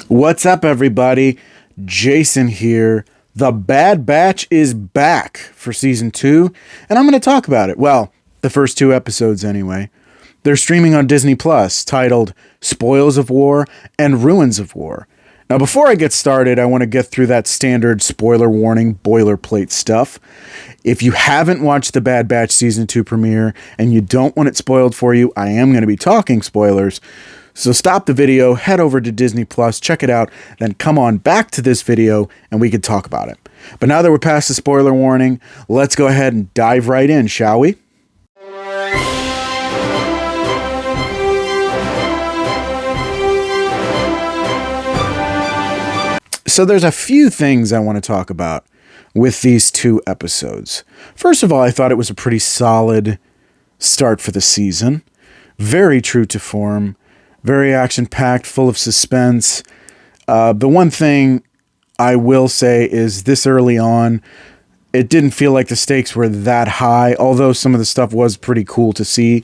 What's up, everybody? Jason here. The Bad Batch is back for season 2, and I'm going to talk about it. Well, the first 2 episodes anyway. They're streaming on Disney Plus, titled Spoils of War and Ruins of War. Now, before I get started, I want to get through that standard spoiler warning boilerplate stuff. If you haven't watched the Bad Batch season 2 premiere and you don't want it spoiled for you, I am going to be talking spoilers. So stop the video, head over to Disney Plus, check it out, then come on back to this video and we can talk about it. But now that we're past the spoiler warning, let's go ahead and dive right in, shall we? So there's a few things I want to talk about with these 2 episodes. First of all, I thought it was a pretty solid start for the season. Very true to form. Very action-packed, full of suspense. The one thing I will say is this early on, it didn't feel like the stakes were that high, although some of the stuff was pretty cool to see.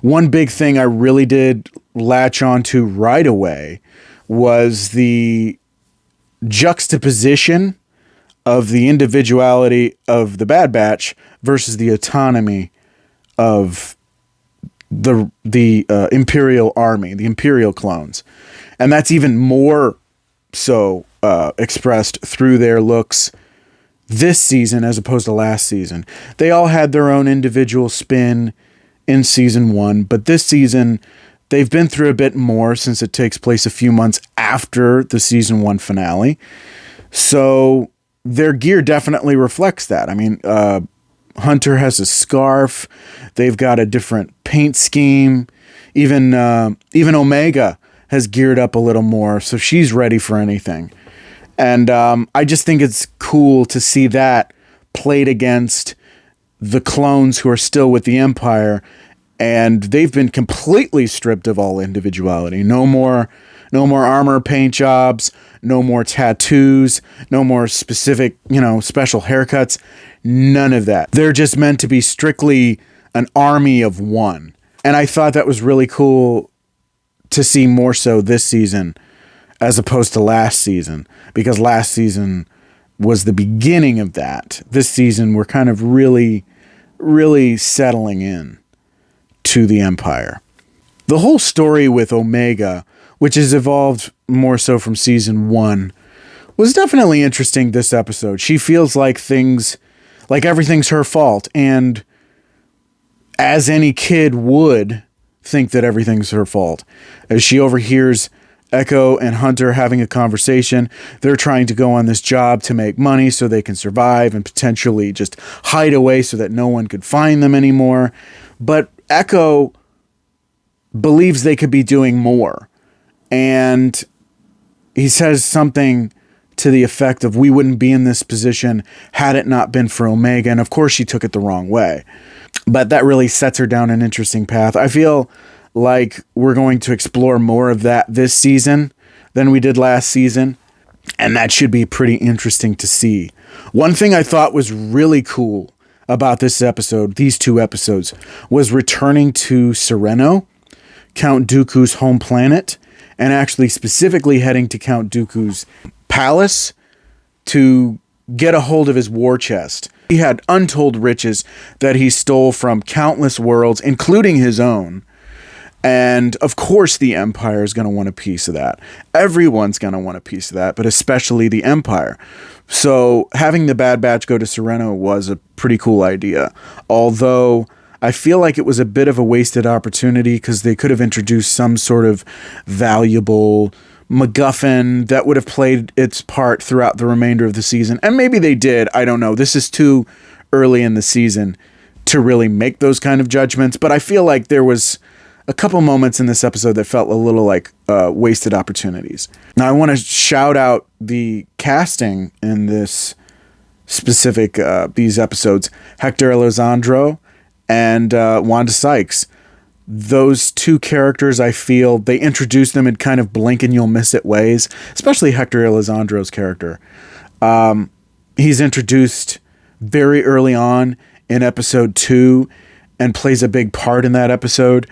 One big thing I really did latch onto right away was the juxtaposition of the individuality of the Bad Batch versus the autonomy of the Imperial Army, the Imperial clones. And that's even more so expressed through their looks this season as opposed to last season. They all had their own individual spin in season 1, but this season they've been through a bit more since it takes place a few months after the season 1 finale. So their gear definitely reflects that. I mean, Hunter has a scarf. They've got a different paint scheme. Even Omega has geared up a little more, so she's ready for anything. And I just think it's cool to see that played against the clones who are still with the Empire, and they've been completely stripped of all individuality. No more armor paint jobs, no more tattoos, no more specific, special haircuts. None of that. They're just meant to be strictly an army of one. And I thought that was really cool to see more so this season as opposed to last season, because last season was the beginning of that. This season, we're kind of really, really settling in to the Empire. The whole story with Omega, which has evolved more so from season 1, was definitely interesting this episode. She feels like everything's her fault, and as any kid would think that everything's her fault. As she overhears Echo and Hunter having a conversation, they're trying to go on this job to make money so they can survive and potentially just hide away so that no one could find them anymore. But Echo believes they could be doing more. And he says something to the effect of, we wouldn't be in this position had it not been for Omega. And of course she took it the wrong way. But that really sets her down an interesting path. I feel like we're going to explore more of that this season than we did last season. And that should be pretty interesting to see. One thing I thought was really cool about this episode, these 2 episodes, was returning to Serenno, Count Dooku's home planet, and actually specifically heading to Count Dooku's palace to get a hold of his war chest. He had untold riches that he stole from countless worlds, including his own. And of course the Empire is going to want a piece of that. Everyone's going to want a piece of that, but especially the Empire. So having the Bad Batch go to Serenno was a pretty cool idea. Although I feel like it was a bit of a wasted opportunity, because they could have introduced some sort of valuable MacGuffin that would have played its part throughout the remainder of the season. And maybe they did. I don't know. This is too early in the season to really make those kind of judgments. But I feel like there was a couple moments in this episode that felt a little like wasted opportunities. Now, I want to shout out the casting in this specific, these episodes. Hector Elizondo and Wanda Sykes. Those 2 characters, I feel, they introduce them in kind of blink and you'll miss it ways, especially Hector Elizondo's character. He's introduced very early on in episode 2, and plays a big part in that episode.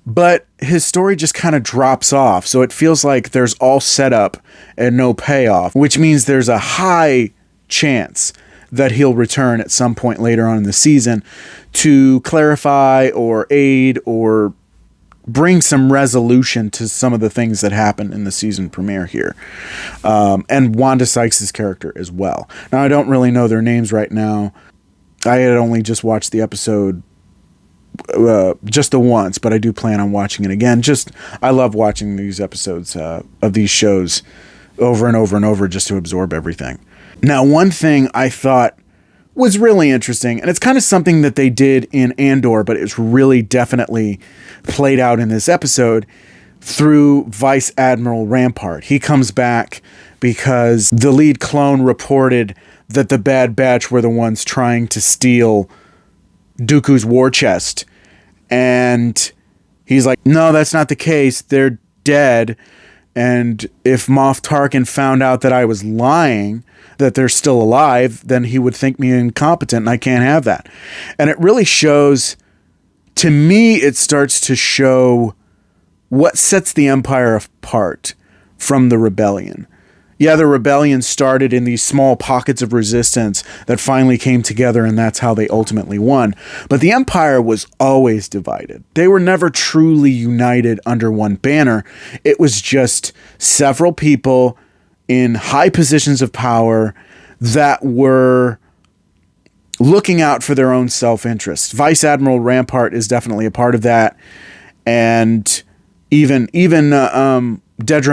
But his story just kind of drops off. So it feels like there's all setup and no payoff, which means there's a high chance that he'll return at some point later on in the season to clarify or aid or bring some resolution to some of the things that happen in the season premiere here. And Wanda Sykes' character as well. Now, I don't really know their names right now. I had only just watched the episode just the once, but I do plan on watching it again. I love watching these episodes of these shows over and over and over just to absorb everything. Now, one thing I thought was really interesting, and it's kind of something that they did in Andor, but it's really definitely played out in this episode through Vice Admiral Rampart. He comes back because the lead clone reported that the Bad Batch were the ones trying to steal Dooku's war chest. And he's like, no, that's not the case. They're dead. And if Moff Tarkin found out that I was lying, that they're still alive, then he would think me incompetent, and I can't have that. And it really shows, to me, it starts to show what sets the Empire apart from the rebellion. Yeah, the rebellion started in these small pockets of resistance that finally came together, and that's how they ultimately won. But the Empire was always divided. They were never truly united under one banner. It was just several people in high positions of power that were looking out for their own self-interest. Vice Admiral Rampart is definitely a part of that. And even Dedra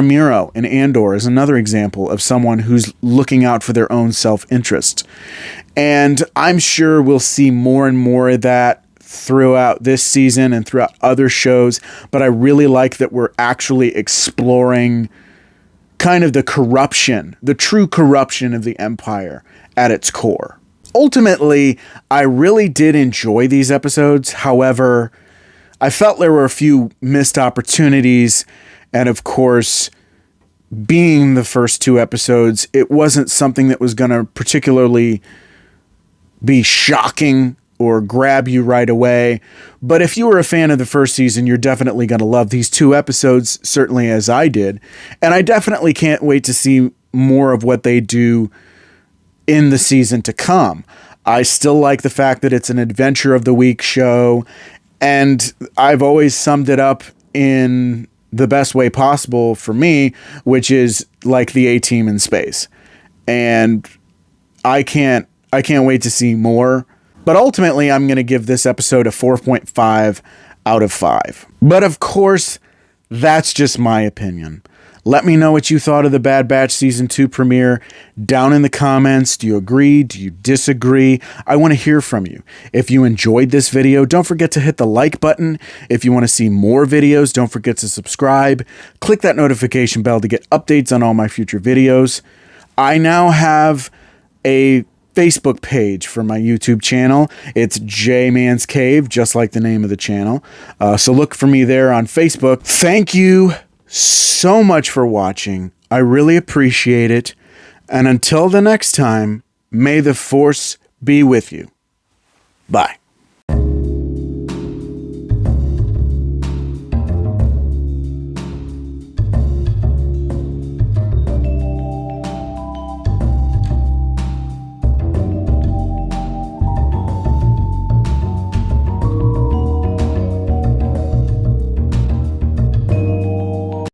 Meero in Andor is another example of someone who's looking out for their own self-interest. And I'm sure we'll see more and more of that throughout this season and throughout other shows. But I really like that we're actually exploring kind of the corruption, the true corruption of the Empire at its core. Ultimately, I really did enjoy these episodes. However, I felt there were a few missed opportunities. And of course, being the first two episodes, it wasn't something that was going to particularly be shocking or grab you right away. But if you were a fan of the first season, you're definitely going to love these two episodes, certainly as I did. And I definitely can't wait to see more of what they do in the season to come. I still like the fact that it's an Adventure of the Week show, and I've always summed it up in the best way possible for me, which is like the A-Team in space. And I can't wait to see more. But ultimately, I'm going to give this episode a 4.5 out of 5. But of course, that's just my opinion. Let me know what you thought of the Bad Batch Season 2 premiere down in the comments. Do you agree? Do you disagree? I want to hear from you. If you enjoyed this video, don't forget to hit the like button. If you want to see more videos, don't forget to subscribe. Click that notification bell to get updates on all my future videos. I now have a Facebook page for my YouTube channel. It's J-Man's Cave, just like the name of the channel. So look for me there on Facebook. Thank you so much for watching. I really appreciate it. And until the next time, may the Force be with you. Bye.